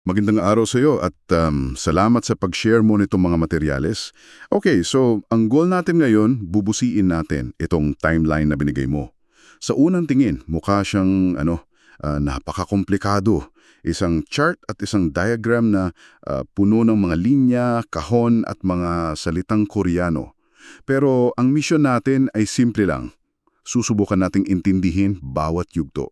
Magandang araw sa iyo at salamat sa pag-share mo nitong mga materyales. Okay, so ang goal natin ngayon, bubusiin natin itong timeline na binigay mo. Sa unang tingin, mukha siyang napakakomplikado. Isang chart at isang diagram na puno ng mga linya, kahon at mga salitang Koreano. Pero ang mission natin ay simple lang. Susubukan nating intindihin bawat yugto,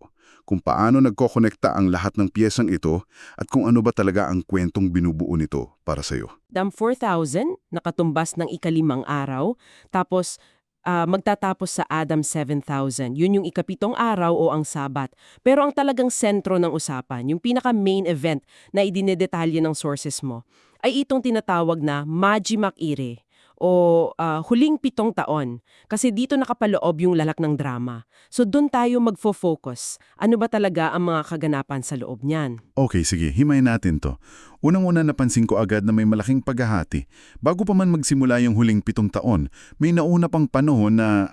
kung paano nagkokonekta ang lahat ng piyesang ito at kung ano ba talaga ang kwentong binubuo nito para sa'yo. Dam 4,000, nakatumbas ng ikalimang araw. Tapos, magtatapos sa Adam 7,000. Yun yung ikapitong araw o ang Sabat. Pero ang talagang sentro ng usapan, yung pinaka-main event na idinedetalye ng sources mo, ay itong tinatawag na Maji Makire o huling 7 taon. Kasi dito nakapaloob yung lalak ng drama. So doon tayo magfo-focus. Ano ba talaga ang mga kaganapan sa loob niyan? Okay, sige, himayin natin to. Unang-una napansin ko agad na may malaking paghahati. Bago pa man magsimula yung huling 7 taon, may nauna pang panahon na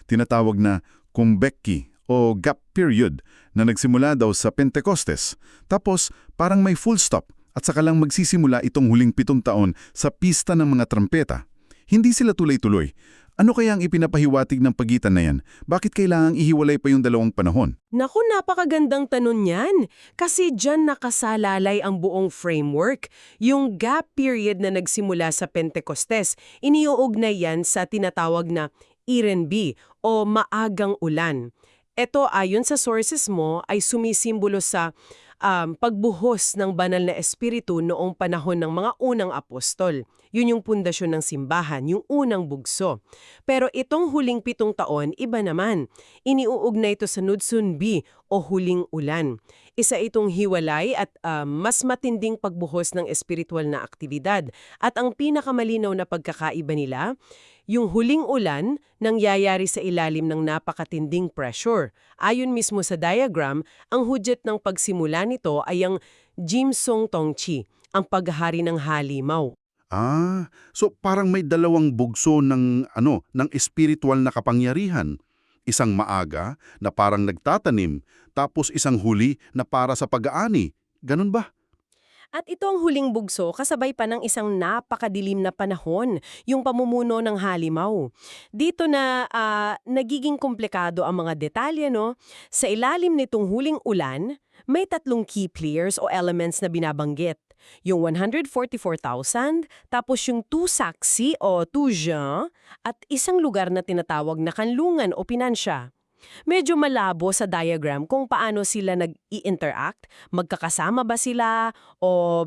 tinatawag na Kumbekki o gap period na nagsimula daw sa Pentecostes. Tapos parang may full stop at saka lang magsisimula itong huling 7 taon sa pista ng mga trampeta. Hindi sila tuloy-tuloy. Ano kaya ang ipinapahiwatig ng pagitan na yan? Bakit kailangang ihiwalay pa yung dalawang panahon? Naku, napakagandang tanong yan. Kasi dyan nakasalalay ang buong framework. Yung gap period na nagsimula sa Pentecostes, iniuugnay yan sa tinatawag na Irenbi o maagang ulan. Ito ayon sa sources mo ay sumisimbolo sa pagbuhos ng banal na espiritu noong panahon ng mga unang apostol. Yun yung pundasyon ng simbahan, yung unang bugso. Pero itong huling 7 taon, iba naman. Iniuugnay ito sa Nudsunbi o huling ulan. Isa itong hiwalay at mas matinding pagbuhos ng espiritual na aktibidad. At ang pinakamalinaw na pagkakaiba nila, yung huling ulan nangyayari sa ilalim ng napakatinding pressure. Ayon mismo sa diagram, ang hudyat ng pagsimula nito ay ang Jimsong Tongchi, ang paghahari ng halimaw. So parang may dalawang bugso ng espiritual na kapangyarihan. Isang maaga na parang nagtatanim, tapos isang huli na para sa pag-aani. Ganun ba? At ito ang huling bugso kasabay pa ng isang napakadilim na panahon, yung pamumuno ng halimaw. Dito na nagiging komplikado ang mga detalye, no? Sa ilalim nitong huling ulan, may 3 key players o elements na binabanggit. Yung 144,000, tapos yung 2 saksi o 2 jean, at isang lugar na tinatawag na kanlungan o pinansya. Medyo malabo sa diagram kung paano sila nag-i-interact, magkakasama ba sila, o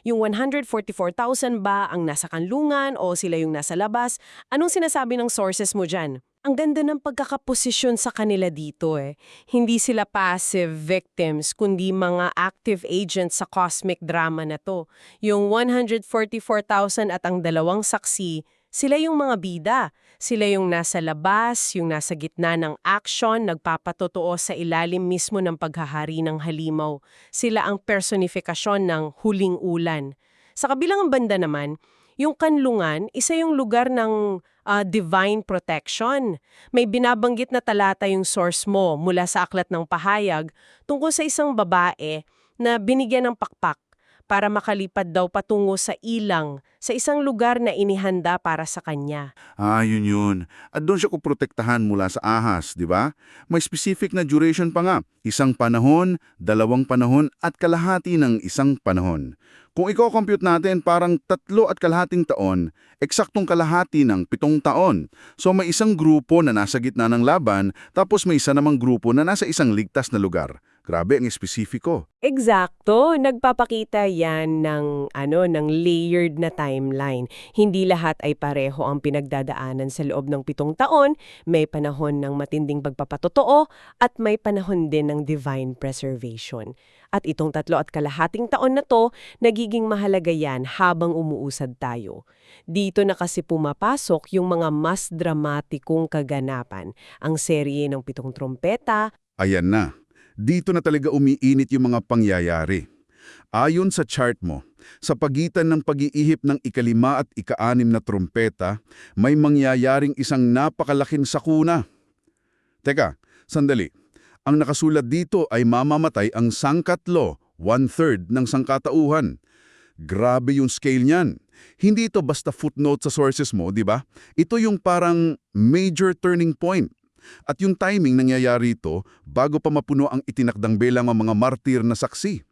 yung 144,000 ba ang nasa kanlungan o sila yung nasa labas. Anong sinasabi ng sources mo dyan? Ang ganda ng pagkakaposisyon sa kanila dito eh. Hindi sila passive victims, kundi mga active agents sa cosmic drama na to. Yung 144,000 at ang 2 saksi, sila yung mga bida. Sila yung nasa labas, yung nasa gitna ng action, nagpapatotoo sa ilalim mismo ng paghahari ng halimaw. Sila ang personifikasyon ng huling ulan. Sa kabilang banda naman, yung kanlungan, isa yung lugar ng divine protection. May binabanggit na talata yung source mo mula sa Aklat ng Pahayag tungkol sa isang babae na binigyan ng pakpak para makalipad daw patungo sa ilang, sa isang lugar na inihanda para sa kanya. Yun. At doon siya kuprotektahan mula sa ahas, di ba? May specific na duration pa nga. 1 panahon, 2 panahon, at kalahati ng 1 panahon. Kung i-compute natin, parang 3.5 taon, eksaktong kalahati ng 7 taon. So may isang grupo na nasa gitna ng laban, tapos may isa namang grupo na nasa isang ligtas na lugar. Grabe ang espesifiko. Eksakto, nagpapakita yan ng layered na timeline. Hindi lahat ay pareho ang pinagdadaanan sa loob ng 7 taon, may panahon ng matinding pagpapatotoo at may panahon din ng divine preservation. At itong 3.5 taon na to, nagiging mahalaga yan habang umuusad tayo. Dito na kasi pumapasok yung mga mas dramatikong kaganapan, ang serye ng 7 trompeta. Ayan na. Dito na talaga umiinit yung mga pangyayari. Ayon sa chart mo, sa pagitan ng pag-iihip ng ika-5 at ika-6 na trompeta, may mangyayaring isang napakalaking sakuna. Teka, sandali. Ang nakasulat dito ay mamamatay ang sangkatlo 1/3 ng sangkatauhan. Grabe yung scale niyan. Hindi ito basta footnote sa sources mo, di ba? Ito yung parang major turning point. At yung timing nangyayari ito bago pa mapuno ang itinakdang bilang ang mga martir na saksi.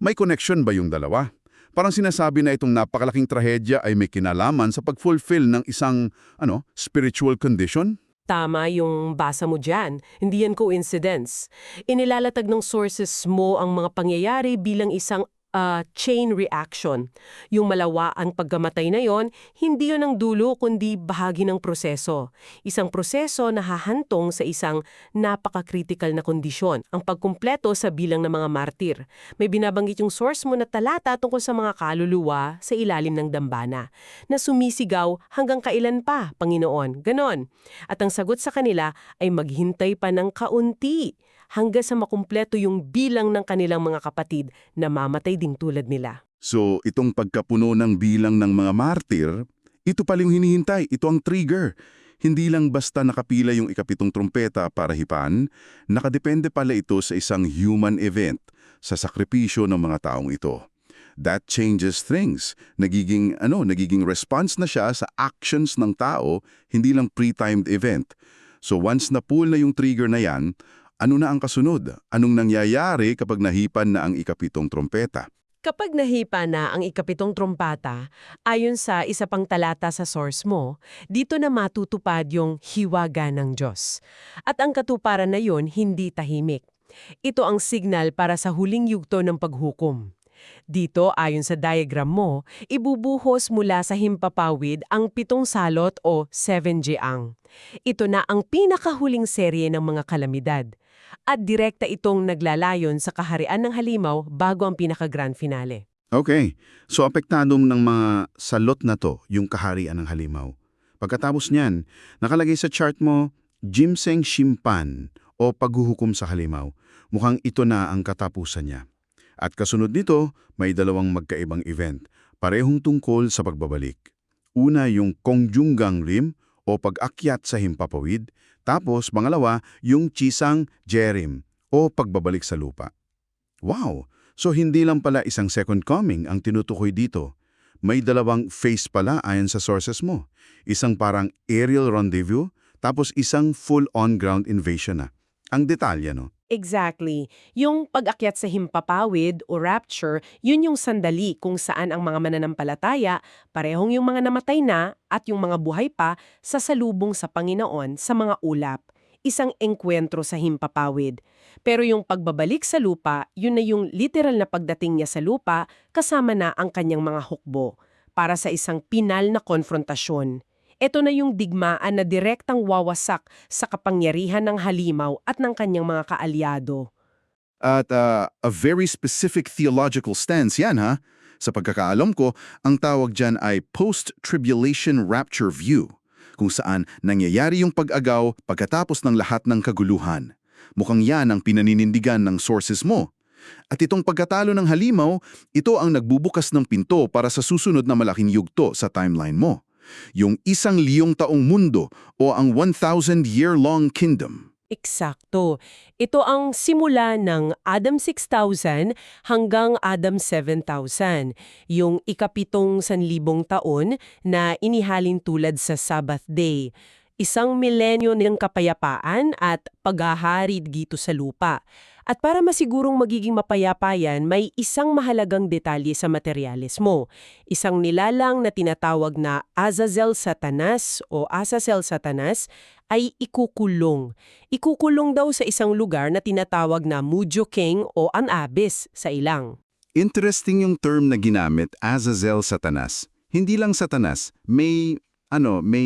May connection ba yung dalawa? Parang sinasabi na itong napakalaking trahedya ay may kinalaman sa pag-fulfill ng isang spiritual condition? Tama yung basa mo dyan. Hindi yan coincidence. Inilalatag ng sources mo ang mga pangyayari bilang isang chain reaction. Yung malawa ang pagkamatay na yon, hindi yun ang dulo kundi bahagi ng proseso. Isang proseso na hahantong sa isang napaka-critical na kondisyon, ang pagkumpleto sa bilang ng mga martir. May binabanggit yung source mo na talata tungkol sa mga kaluluwa sa ilalim ng dambana, na sumisigaw hanggang kailan pa, Panginoon. Ganon. At ang sagot sa kanila ay maghintay pa ng kaunti hanggang sa makumpleto yung bilang ng kanilang mga kapatid na mamatay ding tulad nila. So, itong pagkapuno ng bilang ng mga martir, ito pala yung hinihintay, ito ang trigger. Hindi lang basta nakapila yung ikapitong trumpeta para hipan, nakadepende pala ito sa isang human event, sa sakripisyo ng mga taong ito. That changes things. Nagiging response na siya sa actions ng tao, hindi lang pre-timed event. So once na-pull na yung trigger na yan, ano na ang kasunod? Anong nangyayari kapag nahipan na ang ikapitong trompeta? Kapag nahipa na ang ikapitong trumpata, ayon sa isa pang talata sa source mo, dito na matutupad yung hiwaga ng Diyos. At ang katuparan na yun hindi tahimik. Ito ang signal para sa huling yugto ng paghukom. Dito, ayon sa diagram mo, ibubuhos mula sa himpapawid ang 7 salot o 7 jeang. Ito na ang pinakahuling serye ng mga kalamidad. At direkta itong naglalayon sa kaharian ng halimaw bago ang pinaka-grand finale. Okay, so apektadong ng mga salot na to yung kaharian ng halimaw. Pagkatapos niyan, nakalagay sa chart mo, Jimseng Shimpan o paghuhukom sa halimaw. Mukhang ito na ang katapusan niya. At kasunod nito, may dalawang magkaibang event, parehong tungkol sa pagbabalik. Una yung Kongjunggang Rim o pag-akyat sa himpapawid, tapos pangalawa yung Chisang Jerim o pagbabalik sa lupa. Wow! So hindi lang pala isang second coming ang tinutukoy dito. May dalawang phase pala ayon sa sources mo. Isang parang aerial rendezvous, tapos isang full-on ground invasion na. Ang detalye, no? Exactly. Yung pag-akyat sa himpapawid o rapture, yun yung sandali kung saan ang mga mananampalataya, parehong yung mga namatay na at yung mga buhay pa, sasalubong sa Panginoon sa mga ulap. Isang engkwentro sa himpapawid. Pero yung pagbabalik sa lupa, yun na yung literal na pagdating niya sa lupa kasama na ang kanyang mga hukbo para sa isang pinal na konfrontasyon. Ito na yung digmaan na direktang wawasak sa kapangyarihan ng halimaw at ng kanyang mga kaalyado. At a very specific theological stance yan, ha? Sa pagkakaalam ko, ang tawag dyan ay post-tribulation rapture view, kung saan nangyayari yung pag-agaw pagkatapos ng lahat ng kaguluhan. Mukhang yan ang pinaninindigan ng sources mo. At itong pagkatalo ng halimaw, ito ang nagbubukas ng pinto para sa susunod na malaking yugto sa timeline mo. Yung 1,000 taong mundo o ang 1,000-year-long kingdom. Eksakto. Ito ang simula ng Adam 6,000 hanggang Adam 7,000, yung ikapitong 1,000 taon na inihalin tulad sa Sabbath Day. Isang milenyo ng kapayapaan at paghahari dito sa lupa. At para masigurong magiging mapayapa yan, may isang mahalagang detalye sa materyales mo. Isang nilalang na tinatawag na Azazel Satanas o Azazel Satanas ay ikukulong. Ikukulong daw sa isang lugar na tinatawag na Mujokeng o an abyss sa ilang. Interesting yung term na ginamit, Azazel Satanas. Hindi lang Satanas, may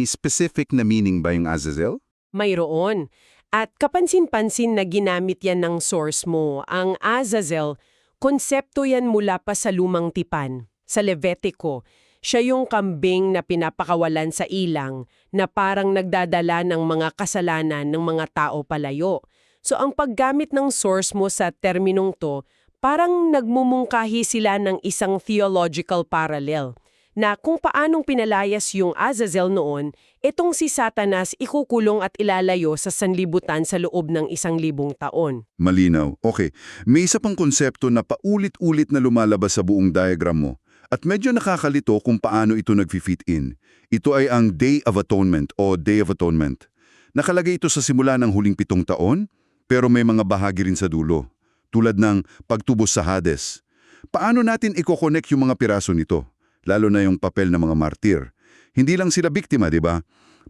specific na meaning ba yung Azazel? Mayroon. At kapansin-pansin na ginamit yan ng source mo, ang Azazel, konsepto yan mula pa sa lumang tipan, sa Levitico. Siya yung kambing na pinapakawalan sa ilang na parang nagdadala ng mga kasalanan ng mga tao palayo. So ang paggamit ng source mo sa terminong to, parang nagmumungkahi sila ng isang theological parallel. na kung paanong pinalayas yung Azazel noon, itong si Satanas ikukulong at ilalayo sa sanlibutan sa loob ng 1,000 taon. Malinaw. Okay. May isa pang konsepto na paulit-ulit na lumalabas sa buong diagram mo. At medyo nakakalito kung paano ito nag-fit in. Ito ay ang Day of Atonement o Day of Atonement. Nakalagay ito sa simula ng huling 7 taon, pero may mga bahagi rin sa dulo, tulad ng pagtubos sa Hades. Paano natin i-connect yung mga piraso nito? Lalo na yung papel ng mga martir. Hindi lang sila biktima, di ba?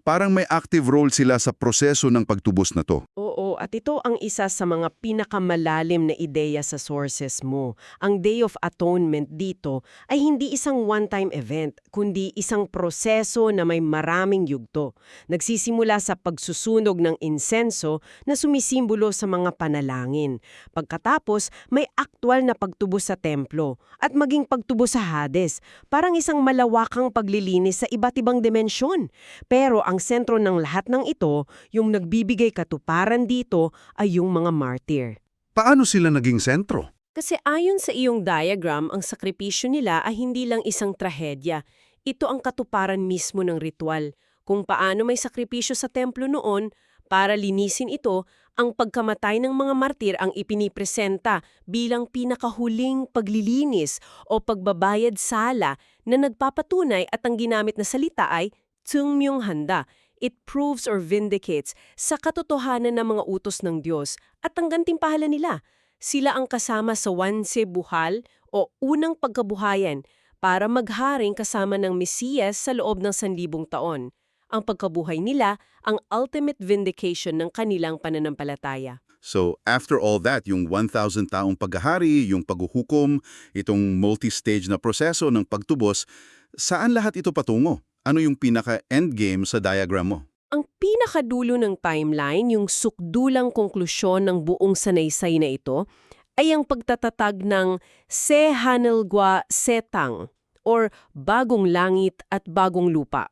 Parang may active role sila sa proseso ng pagtubos na to. Oo, at ito ang isa sa mga pinakamalalim na ideya sa sources mo. Ang Day of Atonement dito ay hindi isang one-time event, kundi isang proseso na may maraming yugto. Nagsisimula sa pagsusunog ng insenso na sumisimbolo sa mga panalangin. Pagkatapos, may aktwal na pagtubos sa templo at maging pagtubos sa Hades, parang isang malawakang paglilinis sa iba't ibang dimensyon. Pero ang sentro ng lahat ng ito, yung nagbibigay katuparan dito ay yung mga martir. Paano sila naging sentro? Kasi ayon sa iyong diagram, ang sakripisyo nila ay hindi lang isang trahedya. Ito ang katuparan mismo ng ritual. Kung paano may sakripisyo sa templo noon, para linisin ito, ang pagkamatay ng mga martir ang ipinipresenta bilang pinakahuling paglilinis o pagbabayad sala na nagpapatunay at ang ginamit na salita ay Tsungmyong handa. It proves or vindicates sa katotohanan ng mga utos ng Diyos at ang gantimpahala nila. Sila ang kasama sa Wanse Buhal o unang pagkabuhayan para magharing kasama ng Mesiyas sa loob ng 1,000 taon. Ang pagkabuhay nila ang ultimate vindication ng kanilang pananampalataya. So, after all that, yung 1,000 taong paghahari, yung paghuhukom, itong multi-stage na proseso ng pagtubos, saan lahat ito patungo? Ano yung pinaka-endgame sa diagram mo? Ang pinakadulo ng timeline, yung sukdulang konklusyon ng buong sanaysay na ito, ay ang pagtatatag ng Sehanelgwa Setang or Bagong Langit at Bagong Lupa.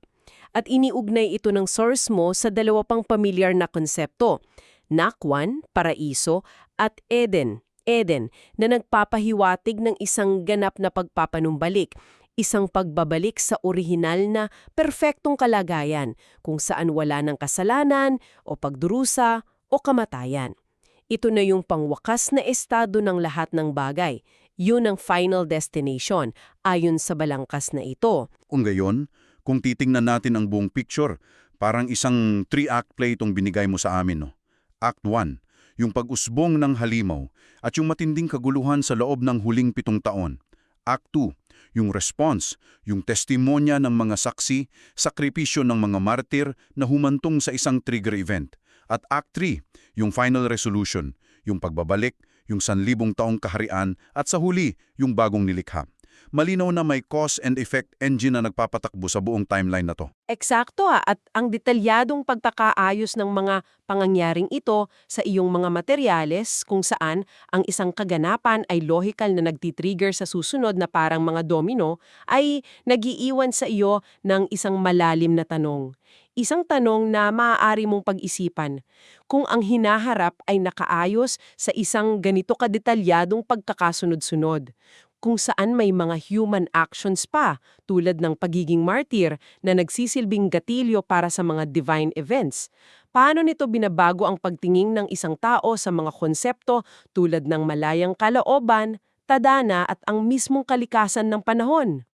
At iniugnay ito ng source mo sa 2 pang pamilyar na konsepto, Nakwan, Paraiso, at Eden, na nagpapahiwatig ng isang ganap na pagpapanumbalik, isang pagbabalik sa orihinal na perpektong kalagayan kung saan wala ng kasalanan o pagdurusa o kamatayan. Ito na yung pangwakas na estado ng lahat ng bagay. Yun ang final destination ayon sa balangkas na ito. Kung gayon, kung titingnan natin ang buong picture, parang isang 3-act play itong binigay mo sa amin. No? Act 1, yung pag-usbong ng halimaw at yung matinding kaguluhan sa loob ng huling 7 taon. Act 2, yung response, yung testimonya ng mga saksi, sakripisyo ng mga martir na humantong sa isang trigger event. At Act 3, yung final resolution, yung pagbabalik, yung 1,000 taong kaharian at sa huli, yung bagong nilikha. Malinaw na may cause and effect engine na nagpapatakbo sa buong timeline na to. Eksakto at ang detalyadong pagkakaayos ng mga pangangyaring ito sa iyong mga materyales kung saan ang isang kaganapan ay logical na nagtitrigger sa susunod na parang mga domino ay nagiiwan sa iyo ng isang malalim na tanong. Isang tanong na maaari mong pag-isipan kung ang hinaharap ay nakaayos sa isang ganito kadetalyadong pagkakasunod-sunod, kung saan may mga human actions pa tulad ng pagiging martyr na nagsisilbing gatilyo para sa mga divine events. Paano nito binabago ang pagtingin ng isang tao sa mga konsepto tulad ng malayang kalooban, tadhana at ang mismong kalikasan ng panahon?